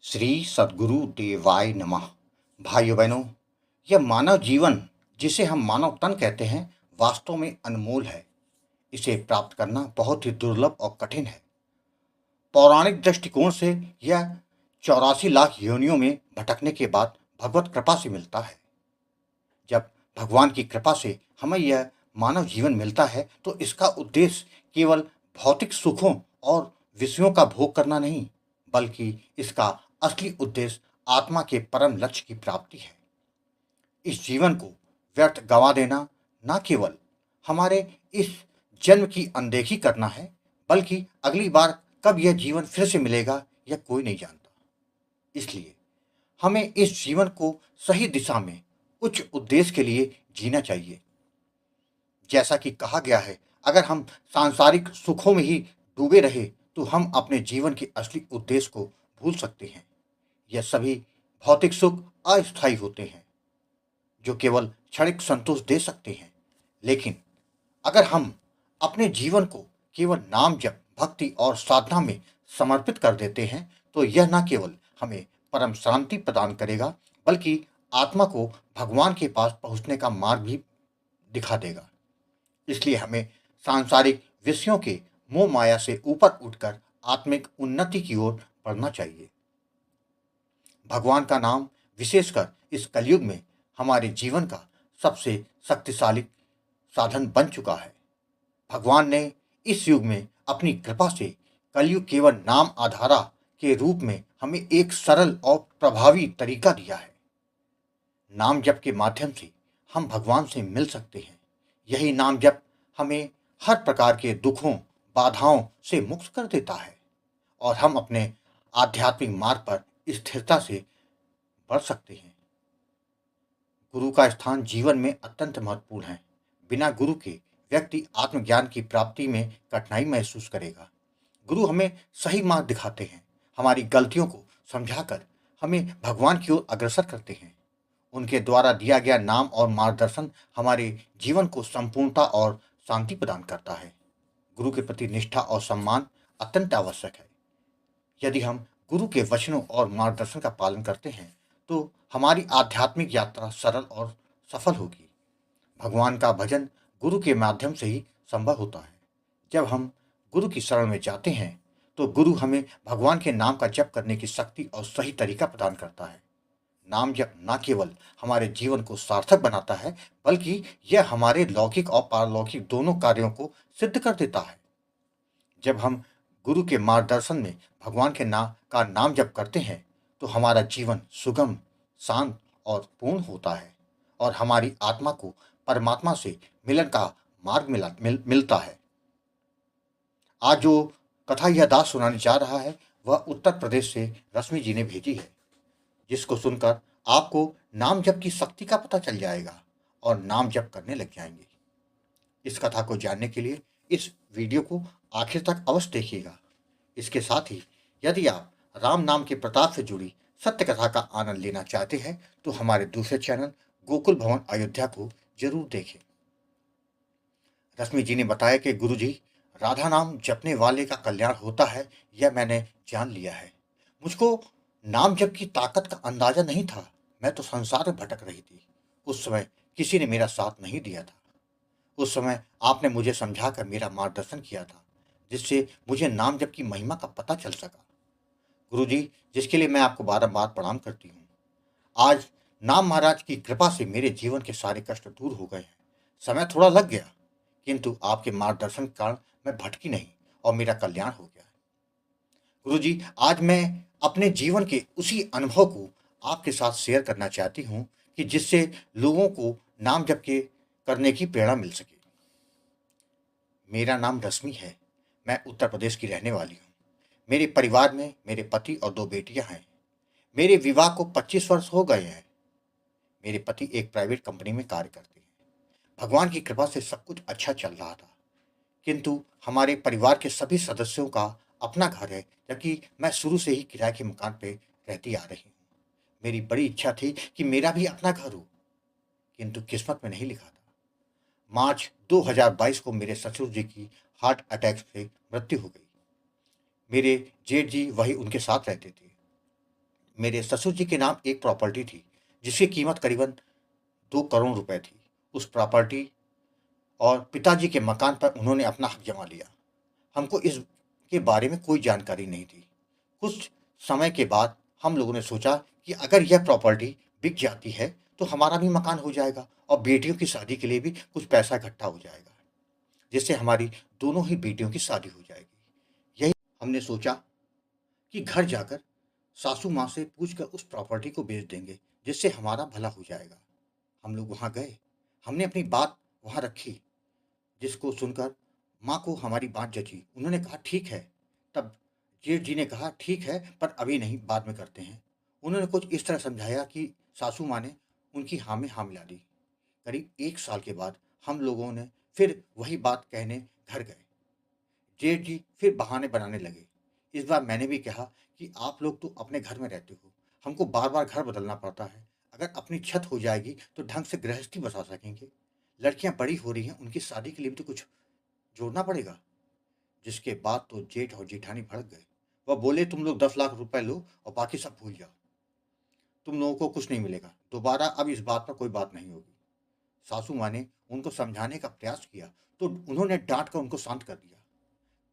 श्री सद्गुरु देवाय नमः। भाइयों बहनों, यह मानव जीवन जिसे हम मानव तन कहते हैं वास्तव में अनमोल है। इसे प्राप्त करना बहुत ही दुर्लभ और कठिन है। पौराणिक दृष्टिकोण से यह 84 लाख योनियों में भटकने के बाद भगवत कृपा से मिलता है। जब भगवान की कृपा से हमें यह मानव जीवन मिलता है तो इसका उद्देश्य केवल भौतिक सुखों और विषयों का भोग करना नहीं, बल्कि इसका असली उद्देश्य आत्मा के परम लक्ष्य की प्राप्ति है। इस जीवन को व्यर्थ गंवा देना न केवल हमारे इस जन्म की अनदेखी करना है, बल्कि अगली बार कब यह जीवन फिर से मिलेगा यह कोई नहीं जानता। इसलिए हमें इस जीवन को सही दिशा में उच्च उद्देश्य के लिए जीना चाहिए। जैसा कि कहा गया है, अगर हम सांसारिक सुखों में ही डूबे रहे तो हम अपने जीवन के असली उद्देश्य को भूल सकते हैं। यह सभी भौतिक सुख अस्थायी होते हैं जो केवल क्षणिक संतोष दे सकते हैं। लेकिन अगर हम अपने जीवन को केवल नाम जप, भक्ति और साधना में समर्पित कर देते हैं तो यह न केवल हमें परम शांति प्रदान करेगा, बल्कि आत्मा को भगवान के पास पहुंचने का मार्ग भी दिखा देगा। इसलिए हमें सांसारिक विषयों के मोह माया से ऊपर उठकर आत्मिक उन्नति की ओर बढ़ना चाहिए। भगवान का नाम विशेषकर इस कलयुग में हमारे जीवन का सबसे शक्तिशाली साधन बन चुका है। भगवान ने इस युग में अपनी कृपा से कलयुग केवल नाम आधारा के रूप में हमें एक सरल और प्रभावी तरीका दिया है। नाम जप के माध्यम से हम भगवान से मिल सकते हैं। यही नाम जप हमें हर प्रकार के दुखों, बाधाओं से मुक्त कर देता है और हम अपने आध्यात्मिक मार्ग पर स्थिरता से बढ़ सकते हैं। गुरु का स्थान जीवन में अत्यंत महत्वपूर्ण है। बिना गुरु के व्यक्ति आत्मज्ञान की प्राप्ति में कठिनाई महसूस करेगा। गुरु हमें सही मार्ग दिखाते हैं, हमारी गलतियों को समझाकर हमें भगवान की ओर अग्रसर करते हैं। उनके द्वारा दिया गया नाम और मार्गदर्शन हमारे जीवन को संपूर्णता और शांति प्रदान करता है। गुरु के प्रति निष्ठा और सम्मान अत्यंत आवश्यक है। यदि हम गुरु के वचनों और मार्गदर्शन का पालन करते हैं तो हमारी आध्यात्मिक यात्रा सरल और सफल होगी। भगवान का भजन गुरु के माध्यम से ही संभव होता है। जब हम गुरु की शरण में जाते हैं तो गुरु हमें भगवान के नाम का जप करने की शक्ति और सही तरीका प्रदान करता है। नाम जप न केवल हमारे जीवन को सार्थक बनाता है, बल्कि यह हमारे लौकिक और पारलौकिक दोनों कार्यों को सिद्ध कर देता है। जब हम गुरु के मार्गदर्शन में भगवान के नाम जप करते हैं तो हमारा जीवन सुगम, शांत और पूर्ण होता है और हमारी आत्मा को परमात्मा से मिलन का मार्ग मिलता है। आज जो कथा यह दास सुनाने जा रहा है वह उत्तर प्रदेश से रश्मि जी ने भेजी है, जिसको सुनकर आपको नाम जप की शक्ति का पता चल जाएगा और नाम जप करने लग जाएंगे। इस कथा को जानने के लिए इस वीडियो को आखिर तक अवश्य देखिएगा। इसके साथ ही यदि आप राम नाम के प्रताप से जुड़ी सत्य कथा का आनंद लेना चाहते हैं तो हमारे दूसरे चैनल गोकुल भवन अयोध्या को जरूर देखें। रश्मि जी ने बताया कि गुरु जी, राधा नाम जपने वाले का कल्याण होता है, यह मैंने जान लिया है। मुझको नाम जप की ताकत का अंदाजा नहीं था। मैं तो संसार में भटक रही थी। उस समय किसी ने मेरा साथ नहीं दिया था। उस समय आपने मुझे समझाकर मेरा मार्गदर्शन किया था, जिससे मुझे नाम जप की महिमा का पता चल सका। गुरु जी, जिसके लिए मैं आपको बारंबार प्रणाम करती हूँ। आज नाम महाराज की कृपा से मेरे जीवन के सारे कष्ट दूर हो गए हैं। समय थोड़ा लग गया, किंतु आपके मार्गदर्शन के कारण मैं भटकी नहीं और मेरा कल्याण हो गया। गुरु जी, आज मैं अपने जीवन के उसी अनुभव को आपके साथ शेयर करना चाहती हूँ कि जिससे लोगों को नाम जप के करने की प्रेरणा मिल सके। मेरा नाम रश्मि है। मैं उत्तर प्रदेश की रहने वाली हूँ। मेरे परिवार में मेरे पति और 2 बेटियां हैं। मेरे विवाह को 25 वर्ष हो गए हैं। मेरे पति एक प्राइवेट कंपनी में कार्य करते हैं। भगवान की कृपा से सब कुछ अच्छा चल रहा था, किंतु हमारे परिवार के सभी सदस्यों का अपना घर है, जबकि मैं शुरू से ही किराए के मकान पे रहती आ रही हूँ। मेरी बड़ी इच्छा थी कि मेरा भी अपना घर हो, किंतु किस्मत में नहीं लिखा था। मार्च 2022 को मेरे ससुर जी की हार्ट अटैक से मृत्यु हो गई। मेरे जेठ जी वही उनके साथ रहते थे। मेरे ससुर जी के नाम एक प्रॉपर्टी थी जिसकी कीमत करीबन 2 करोड़ रुपए थी। उस प्रॉपर्टी और पिताजी के मकान पर उन्होंने अपना हक जमा लिया। हमको इसके बारे में कोई जानकारी नहीं थी। कुछ समय के बाद हम लोगों ने सोचा कि अगर यह प्रॉपर्टी बिक जाती है तो हमारा भी मकान हो जाएगा और बेटियों की शादी के लिए भी कुछ पैसा इकट्ठा हो जाएगा, जिससे हमारी दोनों ही बेटियों की शादी हो जाएगी। यही हमने सोचा कि घर जाकर सासू माँ से पूछकर उस प्रॉपर्टी को बेच देंगे, जिससे हमारा भला हो जाएगा। हम लोग वहाँ गए, हमने अपनी बात वहाँ रखी, जिसको सुनकर माँ को हमारी बात जची। उन्होंने कहा ठीक है। तब जेठ जी ने कहा ठीक है, पर अभी नहीं, बाद में करते हैं। उन्होंने कुछ इस तरह समझाया कि सासू माँ ने उनकी हाँ में हाँ मिला दी। करीब 1 साल के बाद हम लोगों ने फिर वही बात कहने घर गए। जेठ जी फिर बहाने बनाने लगे। इस बार मैंने भी कहा कि आप लोग तो अपने घर में रहते हो, हमको बार बार घर बदलना पड़ता है। अगर अपनी छत हो जाएगी तो ढंग से गृहस्थी बसा सकेंगे। लड़कियां बड़ी हो रही हैं, उनकी शादी के लिए भी तो कुछ जोड़ना पड़ेगा। जिसके बाद तो जेठ और जेठानी भड़क गए। वह बोले तुम लोग 10 लाख रुपए लो और बाकी सब भूल जाओ, तुम लोगों को कुछ नहीं मिलेगा, दोबारा अब इस बात पर कोई बात नहीं होगी। सासू माँ ने उनको समझाने का प्रयास किया तो उन्होंने डांट कर उनको शांत कर दिया।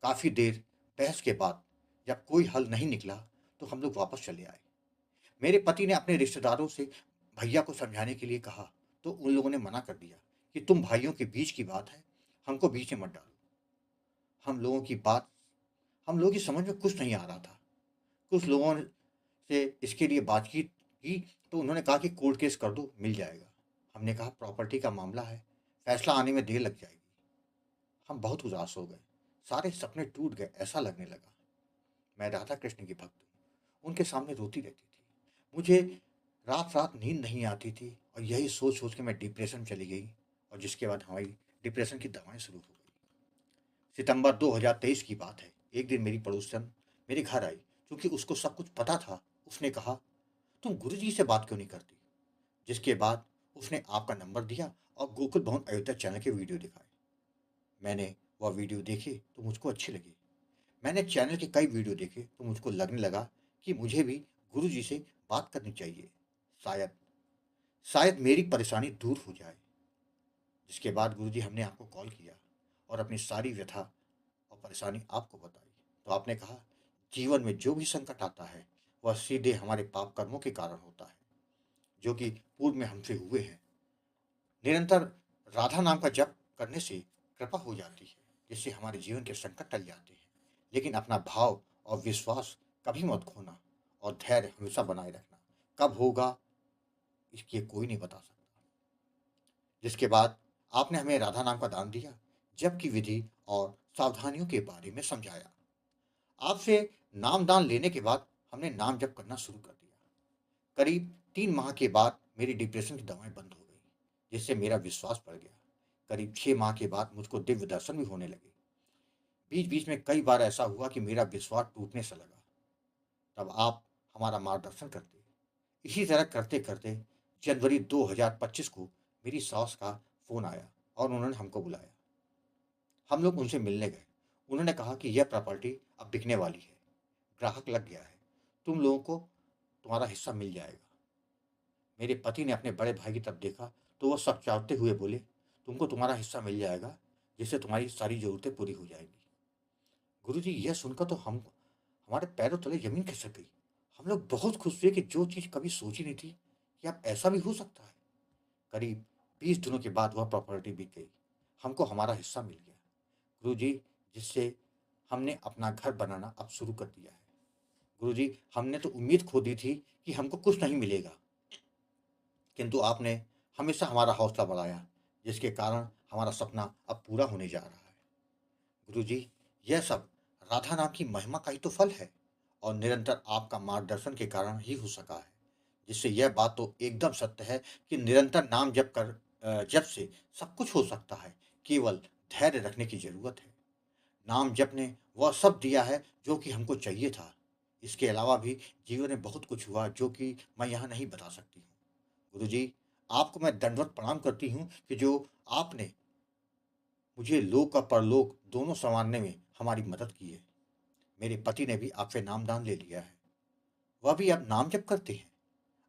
काफी देर बहस के बाद जब कोई हल नहीं निकला तो हम लोग वापस चले आए। मेरे पति ने अपने रिश्तेदारों से भैया को समझाने के लिए कहा तो उन लोगों ने मना कर दिया कि तुम भाइयों के बीच की बात है, हमको बीच में मत डालो। हम लोगों की बात हम लोगों की समझ में कुछ नहीं आ रहा था। कुछ लोगों से इसके लिए बातचीत की तो उन्होंने कहा कि कोर्ट केस कर दो, मिल जाएगा। हमने कहा प्रॉपर्टी का मामला है, फैसला आने में देर लग जाएगी। हम बहुत उदास हो गए, सारे सपने टूट गए, ऐसा लगने लगा। मैं राधा कृष्ण की भक्त हूँ, उनके सामने रोती रहती थी। मुझे रात रात नींद नहीं आती थी और यही सोच सोच के मैं डिप्रेशन में चली गई और जिसके बाद हमारी डिप्रेशन की दवाएं शुरू हो गई। सितंबर 2023 की बात है। एक दिन मेरी पड़ोसन मेरे घर आई। क्योंकि उसको सब कुछ पता था, उसने कहा तुम गुरुजी से बात क्यों नहीं करती। जिसके बाद उसने आपका नंबर दिया और गोकुल भवन अयोध्या चैनल के वीडियो दिखाए। मैंने वह वीडियो देखे तो मुझको अच्छे लगे। मैंने चैनल के कई वीडियो देखे तो मुझको लगने लगा कि मुझे भी गुरुजी से बात करनी चाहिए। शायद शायद मेरी परेशानी दूर हो जाए। जिसके बाद गुरुजी हमने आपको कॉल किया और अपनी सारी व्यथा और परेशानी आपको बताई। तो आपने कहा जीवन में जो भी संकट आता है वह सीधे हमारे पाप कर्मों के कारण होता है, जो कि पूर्व में हमसे हुए हैं। निरंतर राधा नाम का जप करने से कृपा हो जाती है, जिससे हमारे जीवन के संकट टल जाते हैं। लेकिन अपना भाव और विश्वास कभी मत खोना और धैर्य हमेशा बनाए रखना। कब होगा इसके कोई नहीं बता सकता। जिसके बाद आपने हमें राधा नाम का दान दिया, जप की विधि और सावधानियों के बारे में समझाया। आपसे नाम दान लेने के बाद हमने नाम जप करना शुरू कर दिया। करीब 3 माह के बाद मेरी डिप्रेशन की दवाएं बंद हो गई, जिससे मेरा विश्वास बढ़ गया। करीब 6 माह के बाद मुझको दिव्य दर्शन भी होने लगे। बीच बीच में कई बार ऐसा हुआ कि मेरा विश्वास टूटने से लगा। तब आप हमारा मार्गदर्शन करते। इसी तरह करते करते जनवरी 2025 को मेरी सास का फोन आया और उन्होंने हमको बुलाया। हम लोग उनसे मिलने गए। उन्होंने कहा कि यह प्रॉपर्टी अब बिकने वाली है, ग्राहक लग गया है, तुम लोगों को तुम्हारा हिस्सा मिल जाएगा। मेरे पति ने अपने बड़े भाई की तरफ देखा तो वह सकचाते हुए बोले तुमको तुम्हारा हिस्सा मिल जाएगा, जिससे तुम्हारी सारी जरूरतें पूरी हो जाएगी। गुरुजी यह सुनकर तो हम हमारे पैरों तले जमीन खिसक गई। हम लोग बहुत खुश हुए कि जो चीज कभी सोची नहीं थी कि अब ऐसा भी हो सकता है। करीब 20 दिनों के बाद वह प्रॉपर्टी बिक गई। हमको हमारा हिस्सा मिल गया गुरुजी, जिससे हमने अपना घर बनाना अब शुरू कर दिया है। गुरुजी, हमने तो उम्मीद खो दी थी कि हमको कुछ नहीं मिलेगा, किंतु आपने हमेशा हमारा हौसला बढ़ाया, जिसके कारण हमारा सपना अब पूरा होने जा रहा है। गुरुजी, यह सब राधा नाम की महिमा का ही तो फल है और निरंतर आपका मार्गदर्शन के कारण ही हो सका है। जिससे यह बात तो एकदम सत्य है कि निरंतर नाम जप से सब कुछ हो सकता है। केवल धैर्य रखने की जरूरत है। नाम जप ने वह सब दिया है जो कि हमको चाहिए था। इसके अलावा भी जीवन में बहुत कुछ हुआ जो कि मैं यहाँ नहीं बता सकती हूँ। गुरुजी, आपको मैं दंडवत प्रणाम करती हूँ कि जो आपने मुझे लोक और परलोक दोनों संवारने में हमारी मदद की है। मेरे पति ने भी आपसे नामदान ले लिया है। वह भी अब नाम जप करते हैं।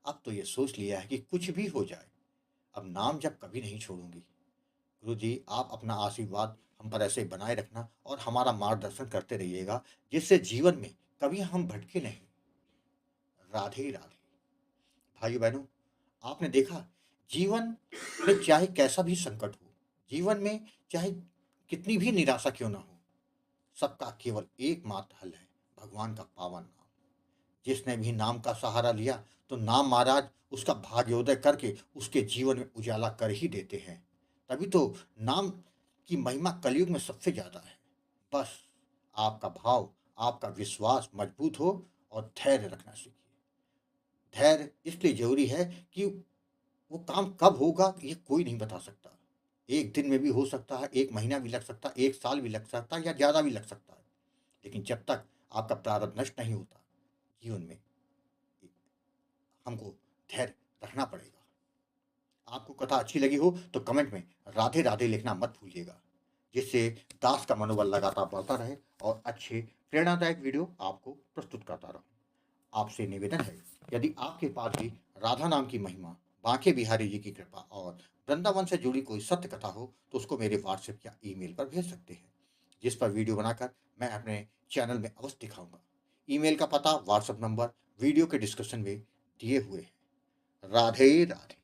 अब तो ये सोच लिया है कि कुछ भी हो जाए, अब नाम जप कभी नहीं छोड़ूंगी। गुरु जी, आप अपना आशीर्वाद हम पर ऐसे बनाए रखना और हमारा मार्गदर्शन करते रहिएगा, जिससे जीवन में कभी हम भटके नहीं। राधे राधे। भाइयों बहनों, आपने देखा, जीवन में चाहे कैसा भी संकट हो, जीवन में चाहे कितनी भी निराशा क्यों ना हो, सबका केवल एकमात्र हल है, भगवान का पावन नाम। जिसने भी नाम का सहारा लिया, तो नाम महाराज उसका भाग्योदय करके उसके जीवन में उजाला कर ही देते हैं। तभी तो नाम की महिमा कलयुग में सबसे ज्यादा है। बस आपका भाव, आपका विश्वास मजबूत हो और धैर्य रखना सीखिए। धैर्य इसलिए जरूरी है कि वो काम कब होगा ये कोई नहीं बता सकता। एक दिन में भी हो सकता है, एक महीना भी लग सकता है, एक साल भी लग सकता है, या ज्यादा भी लग सकता है। लेकिन जब तक आपका प्रारब्ध नष्ट नहीं होता, जीवन में हमको धैर्य रखना पड़ेगा। आपको कथा अच्छी लगी हो तो कमेंट में राधे राधे लिखना मत भूलिएगा, जिससे दास का मनोबल लगातार बढ़ता रहे और अच्छे प्रेरणादायक वीडियो आपको प्रस्तुत करता रहूं। आपसे निवेदन है, यदि आपके पास भी राधा नाम की महिमा, बांके बिहारी जी की कृपा और वृंदावन से जुड़ी कोई सत्य कथा हो, तो उसको मेरे व्हाट्सएप या ईमेल पर भेज सकते हैं, जिस पर वीडियो बनाकर मैं अपने चैनल में अवश्य दिखाऊंगा। ईमेल का पता, व्हाट्सएप नंबर वीडियो के डिस्क्रिप्शन में दिए हुए हैं। राधे राधे।